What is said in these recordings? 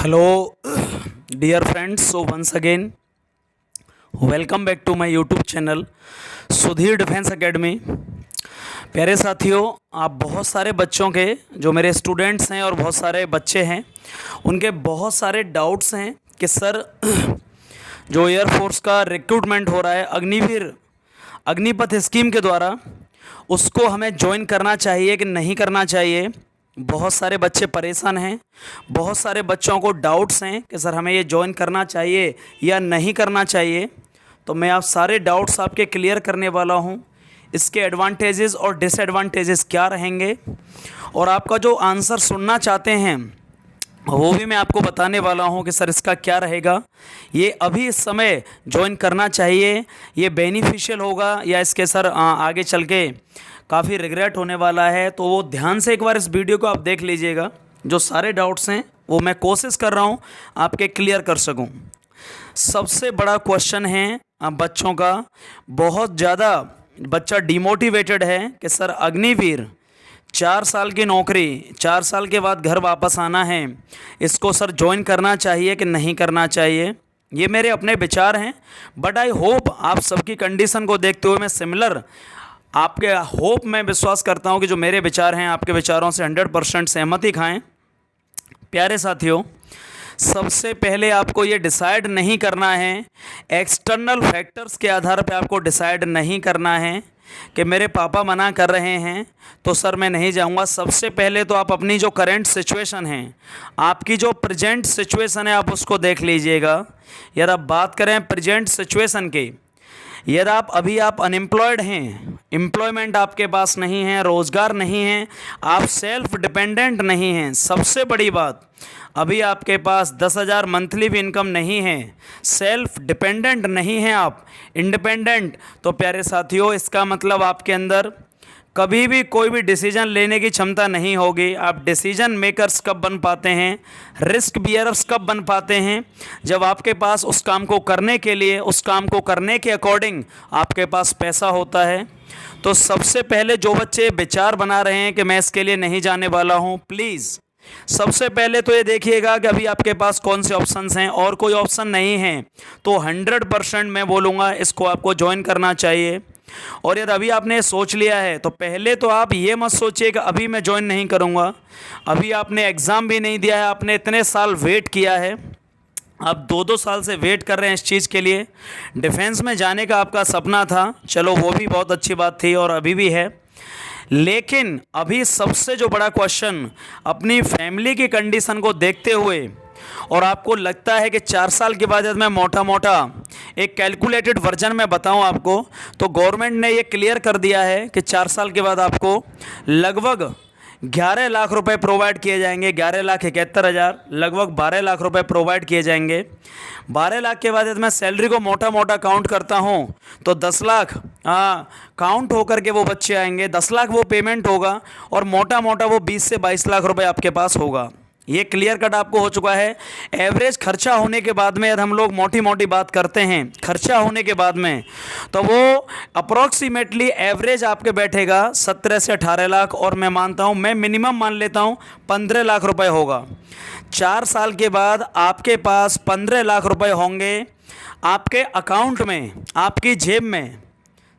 Hello, dear friends. So once again, welcome back to my YouTube channel Sudhir defence academy. प्यारे साथियों, आप बहुत सारे बच्चों के जो मेरे स्टूडेंट्स हैं और बहुत सारे बच्चे हैं, उनके बहुत सारे डाउट्स हैं कि सर जो एयरफोर्स का रिक्रूटमेंट हो रहा है अग्निपथ स्कीम के द्वारा, उसको हमें ज्वाइन करना चाहिए कि नहीं करना चाहिए। बहुत सारे बच्चे परेशान हैं, बहुत सारे बच्चों को डाउट्स हैं कि सर हमें ये ज्वाइन करना चाहिए या नहीं करना चाहिए। तो मैं आप सारे डाउट्स आपके क्लियर करने वाला हूँ। इसके एडवांटेजेस और डिसएडवांटेजेस क्या रहेंगे, और आपका जो आंसर सुनना चाहते हैं वो भी मैं आपको बताने वाला हूँ कि सर इसका क्या रहेगा। ये अभी इस समय ज्वाइन करना चाहिए, ये बेनिफिशियल होगा या इसके सर आगे चल के काफ़ी रिग्रेट होने वाला है। तो वो ध्यान से एक बार इस वीडियो को आप देख लीजिएगा। जो सारे डाउट्स हैं वो मैं कोशिश कर रहा हूँ आपके क्लियर कर सकूँ। सबसे बड़ा क्वेश्चन है बच्चों का, बहुत ज़्यादा बच्चा डिमोटिवेटेड है कि सर अग्निवीर 4 साल की नौकरी, 4 साल के बाद घर वापस आना है, इसको सर ज्वाइन करना चाहिए कि नहीं करना चाहिए। ये मेरे अपने विचार हैं, बट आई होप आप सबकी कंडीशन को देखते हुए मैं सिमिलर आपके होप में विश्वास करता हूँ कि जो मेरे विचार हैं आपके विचारों से 100% सहमति खाएं। प्यारे साथियों, सबसे पहले आपको ये डिसाइड नहीं करना है, एक्सटर्नल फैक्टर्स के आधार पे आपको डिसाइड नहीं करना है कि मेरे पापा मना कर रहे हैं तो सर मैं नहीं जाऊंगा। सबसे पहले तो आप अपनी जो करंट सिचुएशन है, आपकी जो प्रेजेंट सिचुएशन है, आप उसको देख लीजिएगा। यार आप बात करें प्रेजेंट सिचुएशन की, यदि आप अनएम्प्लॉयड हैं, एम्प्लॉयमेंट आपके पास नहीं है, रोज़गार नहीं है, आप सेल्फ डिपेंडेंट नहीं हैं, सबसे बड़ी बात अभी आपके पास 10,000 मंथली भी इनकम नहीं है, सेल्फ डिपेंडेंट नहीं हैं आप, इंडिपेंडेंट, तो प्यारे साथियों इसका मतलब आपके अंदर कभी भी कोई भी डिसीजन लेने की क्षमता नहीं होगी। आप डिसीजन मेकर्स कब बन पाते हैं, रिस्क बियरर्स कब बन पाते हैं, जब आपके पास उस काम को करने के लिए, उस काम को करने के अकॉर्डिंग आपके पास पैसा होता है। तो सबसे पहले जो बच्चे विचार बना रहे हैं कि मैं इसके लिए नहीं जाने वाला हूं, प्लीज़ सबसे पहले तो ये देखिएगा कि अभी आपके पास कौन से ऑप्शंस हैं, और कोई ऑप्शन नहीं है तो 100% मैं बोलूँगा इसको आपको ज्वाइन करना चाहिए। और यदि अभी आपने सोच लिया है तो पहले तो आप ये मत सोचिए कि अभी मैं ज्वाइन नहीं करूँगा। अभी आपने एग्ज़ाम भी नहीं दिया है, आपने इतने साल वेट किया है, आप 2-2 साल से वेट कर रहे हैं इस चीज़ के लिए। डिफेंस में जाने का आपका सपना था, चलो वो भी बहुत अच्छी बात थी और अभी भी है, लेकिन अभी सबसे जो बड़ा क्वेश्चन अपनी फैमिली की कंडीशन को देखते हुए, और आपको लगता है कि 4 साल के बाद मैं मोटा एक कैलकुलेटेड वर्जन में बताऊं आपको, तो गवर्नमेंट ने ये क्लियर कर दिया है कि 4 साल के बाद आपको लगभग 11 लाख रुपए प्रोवाइड किए जाएंगे, 11,71,000, लगभग 12 लाख रुपए प्रोवाइड किए जाएंगे। 12 लाख के बाद यदि मैं सैलरी को मोटा काउंट करता हूं तो 10 लाख काउंट होकर के वो बच्चे आएंगे, 10 लाख वो पेमेंट होगा, और मोटा वो 20 से 22 लाख रुपए आपके पास होगा। ये क्लियर कट आपको हो चुका है। एवरेज खर्चा होने के बाद में यदि हम लोग मोटी बात करते हैं खर्चा होने के बाद में, तो वो अप्रॉक्सीमेटली एवरेज आपके बैठेगा 17 से 18 लाख, और मैं मानता हूँ, मैं मिनिमम मान लेता हूँ 15 लाख रुपए होगा। 4 साल के बाद आपके पास 15 लाख रुपए होंगे आपके अकाउंट में, आपकी जेब में।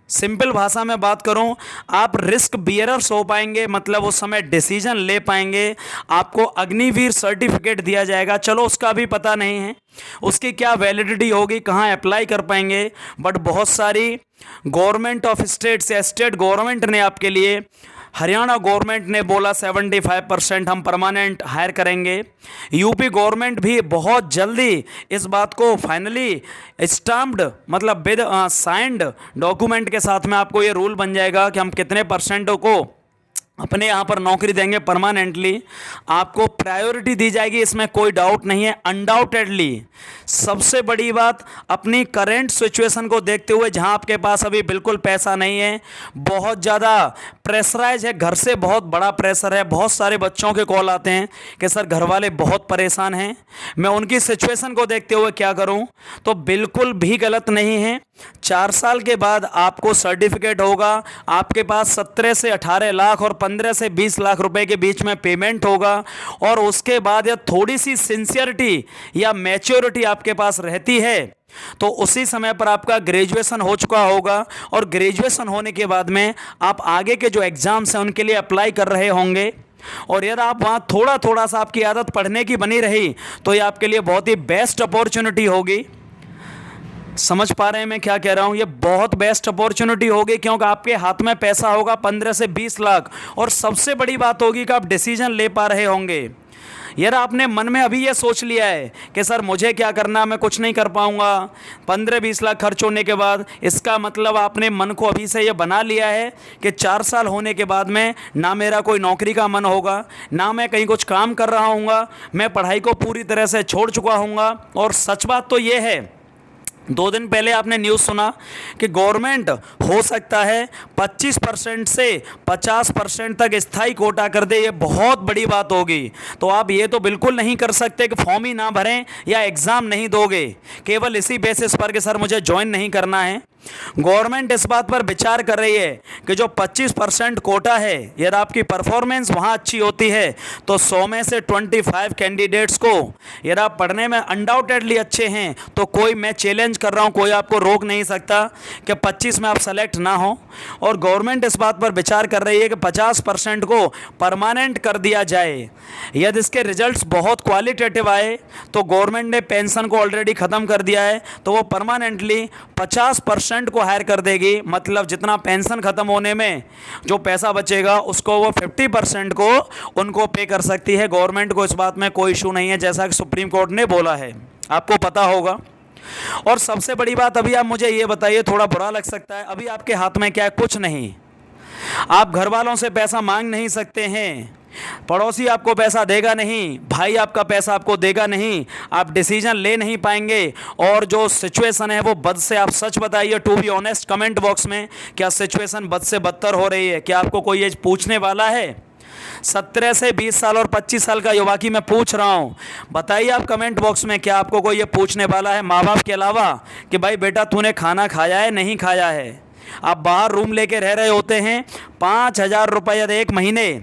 सिंपल भाषा में बात करूं, आप रिस्क बियरर्स हो पाएंगे, मतलब उस समय डिसीजन ले पाएंगे। आपको अग्निवीर सर्टिफिकेट दिया जाएगा, चलो उसका भी पता नहीं है उसकी क्या वैलिडिटी होगी, कहां अप्लाई कर पाएंगे, बट बहुत सारी गवर्नमेंट ऑफ स्टेट्स या स्टेट गवर्नमेंट ने आपके लिए, हरियाणा गवर्नमेंट ने बोला 75% हम परमानेंट हायर करेंगे। यूपी गवर्नमेंट भी बहुत जल्दी इस बात को फाइनली स्टाम्प्ड, मतलब विद साइंड डॉक्यूमेंट के साथ में आपको ये रूल बन जाएगा कि हम कितने परसेंटों को अपने यहाँ पर नौकरी देंगे परमानेंटली, आपको प्रायोरिटी दी जाएगी, इसमें कोई डाउट नहीं है। अनडाउटेडली सबसे बड़ी बात, अपनी करेंट सिचुएशन को देखते हुए, जहाँ आपके पास अभी बिल्कुल पैसा नहीं है, बहुत ज़्यादा प्रेशराइज है, घर से बहुत बड़ा प्रेशर है, बहुत सारे बच्चों के कॉल आते हैं कि सर घर वाले बहुत परेशान हैं, मैं उनकी सिचुएशन को देखते हुए क्या करूं, तो बिल्कुल भी गलत नहीं है 4 साल के बाद आपको सर्टिफिकेट होगा, आपके पास 17 से 18 लाख और 15 से 20 लाख रुपए के बीच में पेमेंट होगा, और उसके बाद या थोड़ी सी सिंसियरिटी या मैच्योरिटी आपके पास रहती है तो उसी समय पर आपका ग्रेजुएशन हो चुका होगा, और ग्रेजुएशन होने के बाद में आप आगे के जो एग्ज़ाम्स हैं उनके लिए अप्लाई कर रहे होंगे, और यदि आप वहाँ थोड़ा थोड़ा सा आपकी आदत पढ़ने की बनी रही तो ये आपके लिए बहुत ही बेस्ट अपॉर्चुनिटी होगी। समझ पा रहे हैं मैं क्या कह रहा हूँ? ये बहुत बेस्ट अपॉर्चुनिटी होगी, क्योंकि आपके हाथ में पैसा होगा 15 से 20 लाख, और सबसे बड़ी बात होगी कि आप डिसीजन ले पा रहे होंगे। यार आपने मन में अभी ये सोच लिया है कि सर मुझे क्या करना, मैं कुछ नहीं कर पाऊंगा 15-20 लाख खर्च होने के बाद, इसका मतलब आपने मन को अभी से ये बना लिया है कि 4 साल होने के बाद में ना मेरा कोई नौकरी का मन होगा, ना मैं कहीं कुछ काम कर रहा हूँगा, मैं पढ़ाई को पूरी तरह से छोड़ चुका हूँगा। और सच बात तो ये है, 2 दिन पहले आपने न्यूज़ सुना कि गवर्नमेंट हो सकता है 25% से 50% तक स्थायी कोटा कर दे। ये बहुत बड़ी बात होगी। तो आप ये तो बिल्कुल नहीं कर सकते कि फॉर्म ही ना भरें या एग्ज़ाम नहीं दोगे केवल इसी बेसिस पर कि सर मुझे ज्वाइन नहीं करना है। गवर्नमेंट इस बात पर विचार कर रही है कि जो 25% कोटा है, यदि आपकी परफॉर्मेंस वहाँ अच्छी होती है तो 100 में से 25 कैंडिडेट्स को, यदि आप पढ़ने में अनडाउटेडली अच्छे हैं तो कोई, मैं चैलेंज कर रहा हूँ, कोई आपको रोक नहीं सकता कि 25 में आप सेलेक्ट ना हो। और गवर्नमेंट इस बात पर विचार कर रही है कि 50% को परमानेंट कर दिया जाए। यदि इसके रिजल्ट्स बहुत क्वालिटेटिव आए तो गवर्नमेंट ने पेंशन को ऑलरेडी ख़त्म कर दिया है, तो वो परमानेंटली 50% को हायर कर देगी। मतलब जितना पेंशन खत्म होने में जो पैसा बचेगा उसको वो 50% को उनको पे कर सकती है। गवर्नमेंट को इस बात में कोई इशू नहीं है, जैसा कि सुप्रीम कोर्ट ने बोला है, आपको पता होगा। और सबसे बड़ी बात, अभी आप मुझे ये बताइए, थोड़ा बुरा लग सकता है, अभी आपके हाथ में क्या है? कुछ नहीं। आप घर वालों से पैसा मांग नहीं सकते हैं, पड़ोसी आपको पैसा देगा नहीं, भाई आपका पैसा आपको देगा नहीं, आप डिसीजन ले नहीं पाएंगे। और जो सिचुएशन है वो बद से, आप सच बताइए, to be honest, comment box में, क्या सिचुएशन बद से बदतर हो रही है? क्या आपको कोई ये पूछने वाला है? 17 से 20 साल और 25 साल का युवा की मैं पूछ रहा हूँ, बताइए आप कमेंट बॉक्स में, क्या आपको कोई ये पूछने वाला है माँ बाप के अलावा कि भाई बेटा तूने खाना खाया है, नहीं खाया है? आप बाहर रूम लेके रह रहे होते हैं, 5,000 रुपये एक महीने,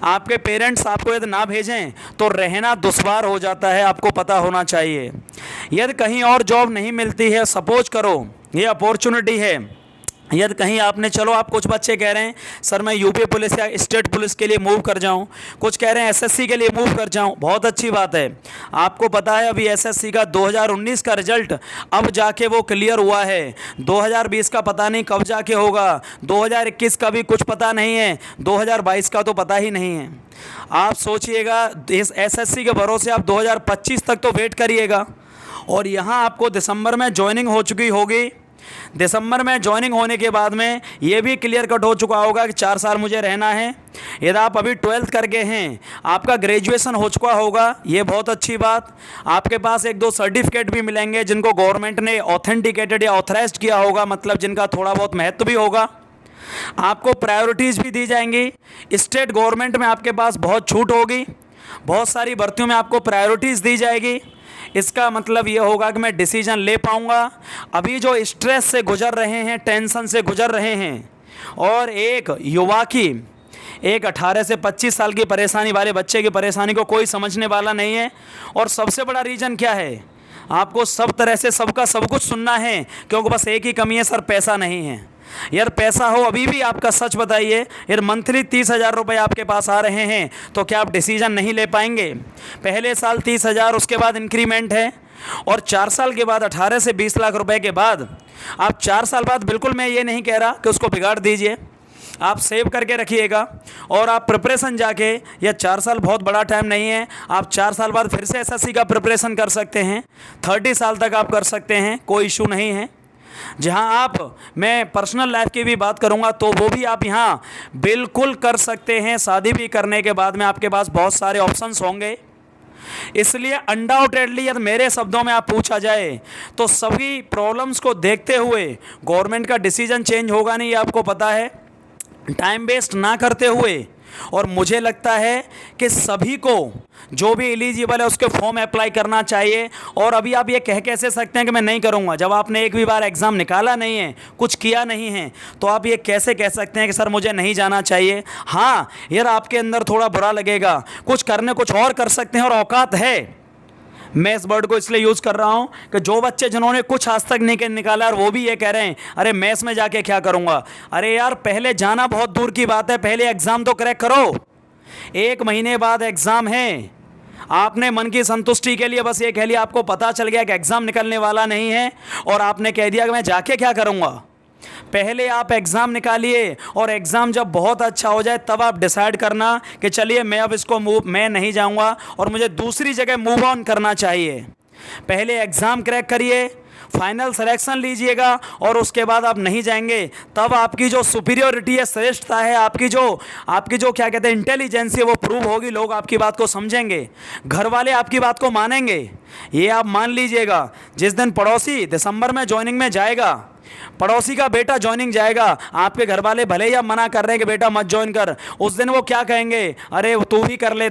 आपके पेरेंट्स आपको यदि ना भेजें तो रहना दुश्वार हो जाता है, आपको पता होना चाहिए। यदि कहीं और जॉब नहीं मिलती है, सपोज करो ये अपॉर्चुनिटी है, यदि कहीं आपने, चलो आप, कुछ बच्चे कह रहे हैं सर मैं यूपी पुलिस या स्टेट पुलिस के लिए मूव कर जाऊं, कुछ कह रहे हैं एसएससी के लिए मूव कर जाऊं, बहुत अच्छी बात है। आपको पता है अभी एसएससी का 2019 का रिजल्ट अब जाके वो क्लियर हुआ है, 2020 का पता नहीं कब जाके होगा, 2021 का भी कुछ पता नहीं है, 2022 का तो पता ही नहीं है। आप सोचिएगा, इस एसएससी के भरोसे आप 2025 तक तो वेट करिएगा, और यहाँ आपको दिसंबर में ज्वाइनिंग हो चुकी होगी। दिसंबर में ज्वाइनिंग होने के बाद में ये भी क्लियर कट हो चुका होगा कि 4 साल मुझे रहना है। यदि आप अभी 12th करके हैं, आपका ग्रेजुएशन हो चुका होगा, ये बहुत अच्छी बात। आपके पास 1-2 सर्टिफिकेट भी मिलेंगे जिनको गवर्नमेंट ने ऑथेंटिकेटेड या ऑथराइज्ड किया होगा, मतलब जिनका थोड़ा बहुत महत्व भी होगा। आपको प्रायोरिटीज़ भी दी जाएंगी। स्टेट गवर्नमेंट में आपके पास बहुत छूट होगी, बहुत सारी भर्तियों में आपको प्रायोरिटीज़ दी जाएगी। इसका मतलब ये होगा कि मैं डिसीजन ले पाऊंगा। अभी जो स्ट्रेस से गुजर रहे हैं, टेंशन से गुजर रहे हैं, और एक युवा की, एक 18 से 25 साल की परेशानी वाले बच्चे की परेशानी को कोई समझने वाला नहीं है। और सबसे बड़ा रीज़न क्या है? आपको सब तरह से सबका सब कुछ सुनना है, क्योंकि बस एक ही कमी है, सर पैसा नहीं है। यार पैसा हो अभी भी आपका, सच बताइए, यार मंथली 30,000 रुपये आपके पास आ रहे हैं तो क्या आप डिसीजन नहीं ले पाएंगे? पहले साल 30,000, उसके बाद इंक्रीमेंट है, और 4 साल के बाद 18 से 20 लाख रुपए के बाद आप 4 साल बाद, बिल्कुल मैं ये नहीं कह रहा कि उसको बिगाड़ दीजिए, आप सेव करके रखिएगा और आप प्रिपरेशन जाके, या 4 साल बहुत बड़ा टाइम नहीं है, आप 4 साल बाद फिर से एसएससी का प्रिपरेशन कर सकते हैं, 30 साल तक आप कर सकते हैं, कोई इशू नहीं है। जहां आप, मैं पर्सनल लाइफ की भी बात करूंगा तो वो भी आप यहां बिल्कुल कर सकते हैं। शादी भी करने के बाद में आपके पास बहुत सारे ऑप्शंस होंगे। इसलिए अनडाउटेडली यदि मेरे शब्दों में आप पूछा जाए तो सभी प्रॉब्लम्स को देखते हुए गवर्नमेंट का डिसीजन चेंज होगा नहीं, ये आपको पता है। टाइम वेस्ट ना करते हुए और मुझे लगता है कि सभी को जो भी एलिजिबल है उसके फॉर्म अप्लाई करना चाहिए। और अभी आप ये कह कैसे सकते हैं कि मैं नहीं करूँगा, जब आपने एक भी बार एग्ज़ाम निकाला नहीं है, कुछ किया नहीं है, तो आप ये कैसे कह सकते हैं कि सर मुझे नहीं जाना चाहिए। हाँ यार, आपके अंदर थोड़ा बुरा लगेगा, कुछ करने कुछ और कर सकते हैं और औकात है। मैं इस वर्ड को इसलिए यूज़ कर रहा हूँ कि जो बच्चे जिन्होंने कुछ आज तक नहीं निकाला और वो भी ये कह रहे हैं अरे मैथ्स में जाके क्या करूँगा। अरे यार, पहले जाना बहुत दूर की बात है, पहले एग्ज़ाम तो क्रैक करो। 1 महीने बाद एग्ज़ाम है। आपने मन की संतुष्टि के लिए बस ये कह लिया, आपको पता चल गया कि एग्ज़ाम निकलने वाला नहीं है और आपने कह दिया कि मैं जाके क्या करूँगा। पहले आप एग्ज़ाम निकालिए और एग्ज़ाम जब बहुत अच्छा हो जाए तब आप डिसाइड करना कि चलिए मैं अब इसको मैं नहीं जाऊंगा और मुझे दूसरी जगह मूव ऑन करना चाहिए। पहले एग्ज़ाम क्रैक करिए, फाइनल सिलेक्शन लीजिएगा और उसके बाद आप नहीं जाएंगे। तब आपकी जो सुपीरियोरिटी है, श्रेष्ठता है, आपकी जो क्या कहते हैं इंटेलिजेंस है, वो प्रूव होगी। लोग आपकी बात को समझेंगे, घर वाले आपकी बात को मानेंगे। ये आप मान लीजिएगा। जिस दिन पड़ोसी दिसंबर में ज्वाइनिंग में जाएगा, पड़ोसी का बेटा ज्वाइनिंग जाएगा, आपके घर वाले भले ही आप मना कर रहे हैं कि बेटा मत ज्वाइन कर, उस दिन वो क्या कहेंगे, अरे तू भी कर ले।